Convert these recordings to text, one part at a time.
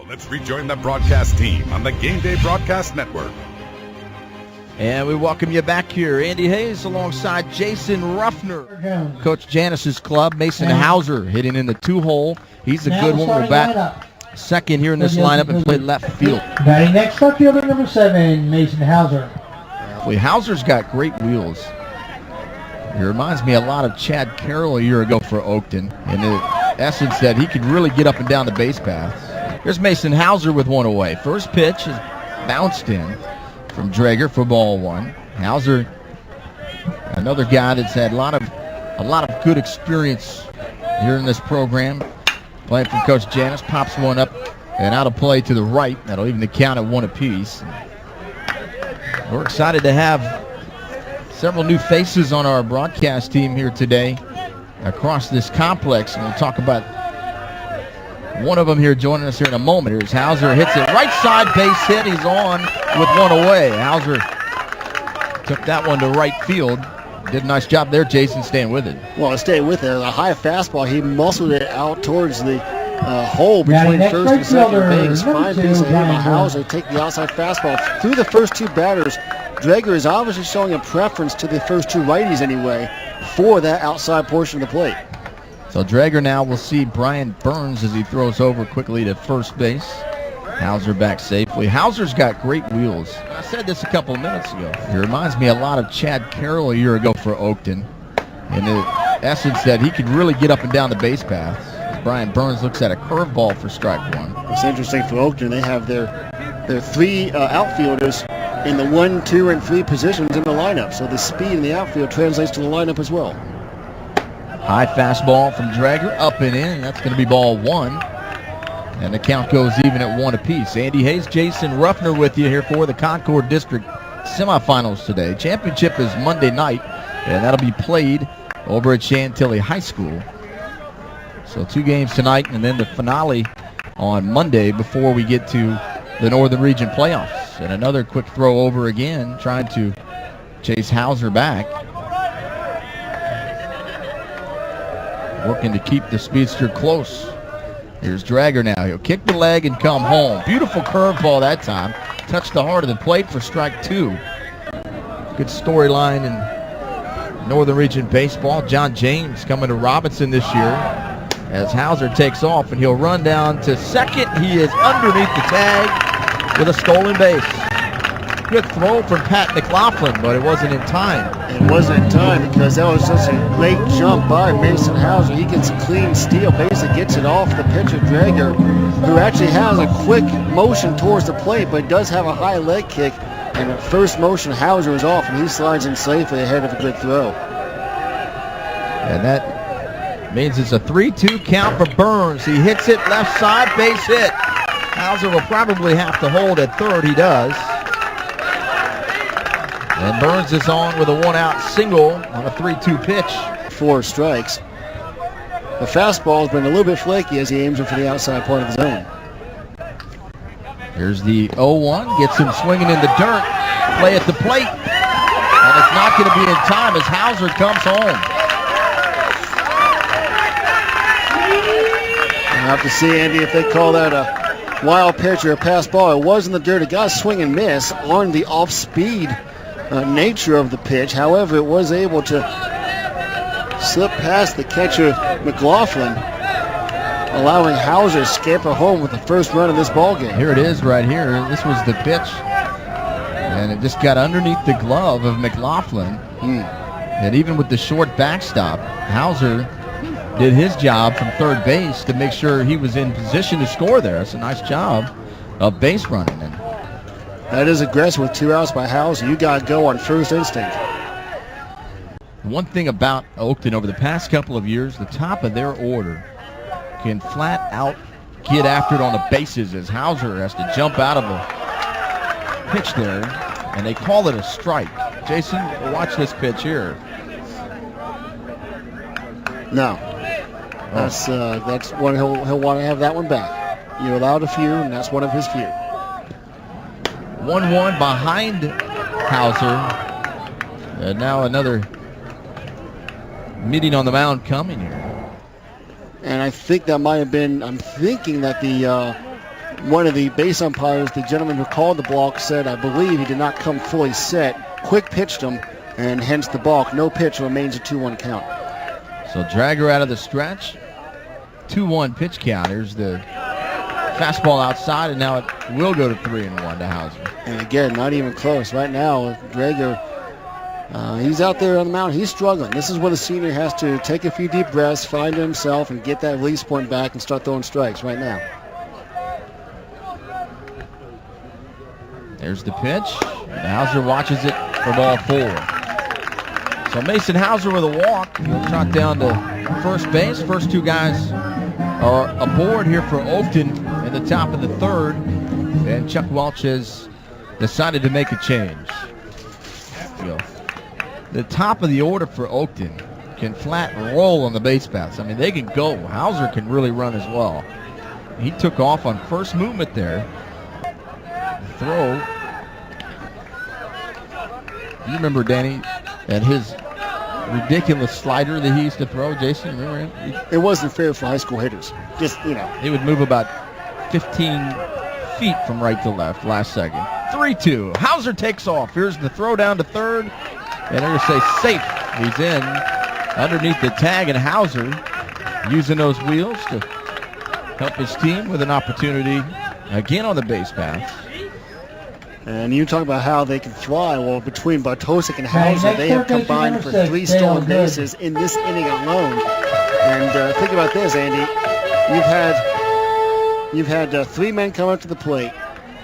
let's rejoin the broadcast team on the Gameday Broadcast Network. And we welcome you back here. Andy Hayes alongside Jason Ruffner. Coach Janice's club, Mason Hauser hitting in the 2-hole. He's a good one. We'll bat second here in this lineup and play left field. Batting next, left fielder number 7, Mason Hauser. Hauser's got great wheels. He reminds me a lot of Chad Carroll a year ago for Oakton, in the essence that he could really get up and down the base paths. Here's Mason Hauser with one away. First pitch is bounced in from Drager for ball 1. Hauser, another guy that's had a lot of good experience here in this program. Playing from Coach Janice, pops one up and out of play to the right. That'll even the count at 1 apiece. We're excited to have several new faces on our broadcast team here today across this complex, and we'll talk about one of them here joining us here in a moment. Here's Hauser, hits it right side, base hit. He's on with one away. Hauser took that one to right field. Did a nice job there, Jason, staying with it. Well, staying with it. A high fastball. He muscled it out towards the hole between first and second base. Fine piece of hit by Hauser. Take the outside fastball through the first 2 batters. Drager is obviously showing a preference to the first 2 righties anyway for that outside portion of the plate. So Drager now will see Brian Burns as he throws over quickly to first base. Hauser back safely. Hauser's got great wheels. I said this a couple of minutes ago. He reminds me a lot of Chad Carroll a year ago for Oakton, in the essence that he could really get up and down the base paths. Brian Burns looks at a curveball for strike 1. It's interesting for Oakton. They have their 3 outfielders in the 1, 2, and 3 positions in the lineup. So the speed in the outfield translates to the lineup as well. High fastball from Drager, up and in. That's going to be ball 1. And the count goes even at 1 apiece. Andy Hayes, Jason Ruffner with you here for the Concord District semifinals today. Championship is Monday night, and that'll be played over at Chantilly High School. So 2 games tonight, and then the finale on Monday before we get to the Northern Region playoffs. And another quick throw over again, trying to chase Hauser back. Working to keep the speedster close. Here's Drager now. He'll kick the leg and come home. Beautiful curveball that time. Touched the heart of the plate for strike 2. Good storyline in Northern Region baseball. John James coming to Robinson this year as Hauser takes off, and he'll run down to second. He is underneath the tag with a stolen base. Good throw from Pat McLaughlin, but it wasn't in time. It wasn't in time because that was such a great jump by Mason Hauser. He gets a clean steal, basically gets it off the pitcher, Drager, who actually has a quick motion towards the plate, but does have a high leg kick. And at first motion, Hauser is off, and he slides in safely ahead of a good throw. And that means it's a 3-2 count for Burns. He hits it left side, base hit. Hauser will probably have to hold at third. He does. And Burns is on with a 1-out single on a 3-2 pitch. 4 strikes. The fastball has been a little bit flaky as he aims it for the outside part of the zone. Here's the 0-1, gets him swinging in the dirt. Play at the plate. And it's not going to be in time as Hauser comes home. We'll have to see, Andy, if they call that a wild pitch or a pass ball. It was in the dirt. It got a swing and miss on the off-speed nature of the pitch. However, it was able to slip past the catcher, McLaughlin, allowing Hauser to scamper home with the first run of this ballgame. Here it is right here. This was the pitch. And it just got underneath the glove of McLaughlin. And even with the short backstop, Hauser did his job from third base to make sure he was in position to score there. It's a nice job of base running. And that is aggressive with 2 outs by Hauser. You got to go on first instinct. one thing about Oakton over the past couple of years, the top of their order can flat out get after it on the bases as Hauser has to jump out of a pitch there, and they call it a strike. Jason, watch this pitch here. No. That's one he'll want to have that one back. You allowed a few, and that's one of his few. 1-1 behind Hauser. And now another meeting on the mound coming here. And I think that might have been, I'm thinking that the one of the base umpires, the gentleman who called the balk, said, I believe he did not come fully set. Quick pitched him, and hence the balk. No pitch, remains a 2-1 count. So Dragger out of the stretch. 2-1 pitch count. Here's the fastball outside, and now it will go to 3-1 to Hauser. And again, not even close. Right now, Drager, he's out there on the mound. He's struggling. This is where the senior has to take a few deep breaths, find himself, and get that release point back and start throwing strikes right now. There's the pitch. And Hauser watches it for ball 4. So Mason Hauser with a walk. He'll trot down to first base. First two guys are aboard here for Oakton in the top of the 3rd. And Chuck Welch has decided to make a change. The top of the order for Oakton can flat roll on the base paths. I mean, they can go. Hauser can really run as well. He took off on first movement there. Throw. You remember, Danny, and his ridiculous slider that he used to throw, Jason? Remember him? It wasn't fair for high school hitters. Just, He would move about 15 feet from right to left last second. 3-2. Hauser takes off. Here's the throw down to 3rd. And they're going to say safe. He's in underneath the tag, and Hauser using those wheels to help his team with an opportunity again on the base path. And you talk about how they can fly. Well, between Bartosik and Hauser, they have combined for 3 stolen bases in this inning alone. And think about this, Andy. You've had 3 men come up to the plate,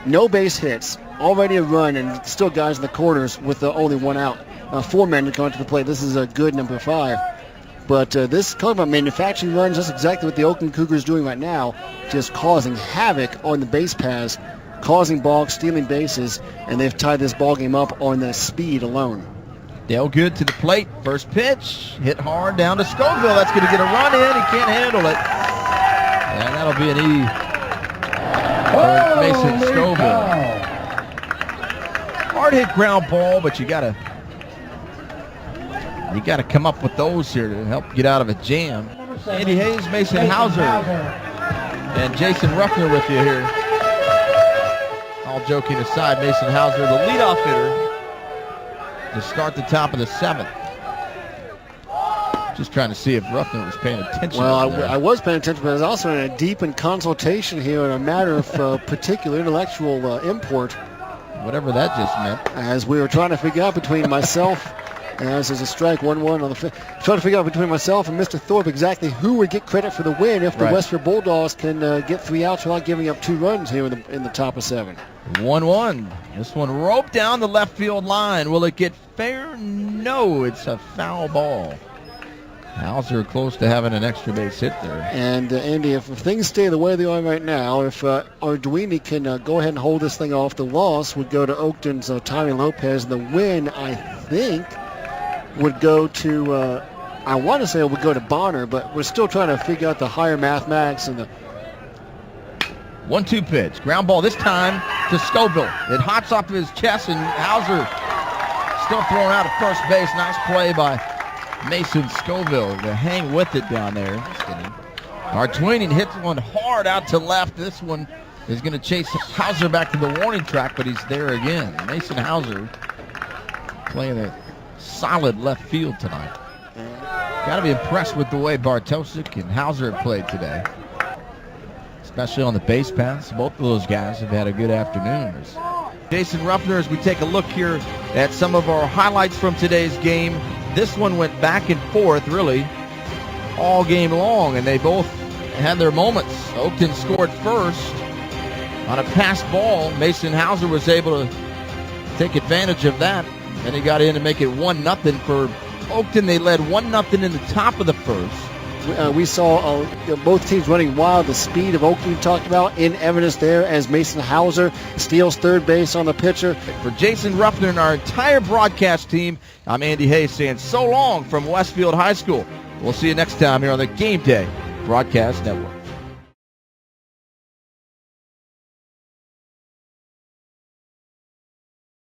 no base hits, already a run, and still guys in the corners with only 1 out. 4 men to come up to the plate. This is a good number 5. But this, talking about manufacturing runs, that's exactly what the Oakland Cougars doing right now, just causing havoc on the base paths, causing balks, stealing bases, and they've tied this ball game up on the speed alone. Dale Good to the plate. First pitch, hit hard down to Scoville. That's going to get a run in. He can't handle it. And that'll be an E for Mason Scoville. Hard hit ground ball, but you got to come up with those here to help get out of a jam. Andy Hayes, Mason Hauser, and Jason Ruffner with you here. All joking aside, Mason Hauser, the leadoff hitter, to start the top of the 7th. Just trying to see if Ruffner was paying attention. Well, I was paying attention, but I was also in a deep consultation here on a matter of particular intellectual import. Whatever that just meant. As we were trying to figure out between myself, as there's a strike 1-1 on the trying to figure out between myself and Mr. Thorpe exactly who would get credit for the win if the Westford Bulldogs can get 3 outs without giving up 2 runs here in the top of 7. 1-1. This one roped down the left field line. Will it get fair? No, it's a foul ball. Hauser close to having an extra base hit there. And Andy, if things stay the way they are right now, if Arduini can go ahead and hold this thing off, the loss would go to Oakton's Tommy Lopez. The win, I think, would go to, I want to say it would go to Bonner, but we're still trying to figure out the higher mathematics and the 1-2 pitch. Ground ball this time to Scoville. It hops off his chest, and Hauser still thrown out at first base. Nice play by Mason Scoville to hang with it down there. Arduini hits one hard out to left. This one is going to chase Hauser back to the warning track, but he's there again. Mason Hauser playing a solid left field tonight. Got to be impressed with the way Bartosik and Hauser have played today, especially on the base paths. Both of those guys have had a good afternoon. Jason Ruffner, as we take a look here at some of our highlights from today's game. This one went back and forth really all game long, and they both had their moments. Oakton scored first on a pass ball. Mason Hauser was able to take advantage of that, and he got in to make it 1-0 for Oakton. They led 1-0 in the top of the first. We saw both teams running wild. The speed of Oakton we talked about in evidence there as Mason Hauser steals third base on the pitcher. For Jason Ruffner and our entire broadcast team, I'm Andy Hayes saying so long from Westfield High School. We'll see you next time here on the Game Day Broadcast Network.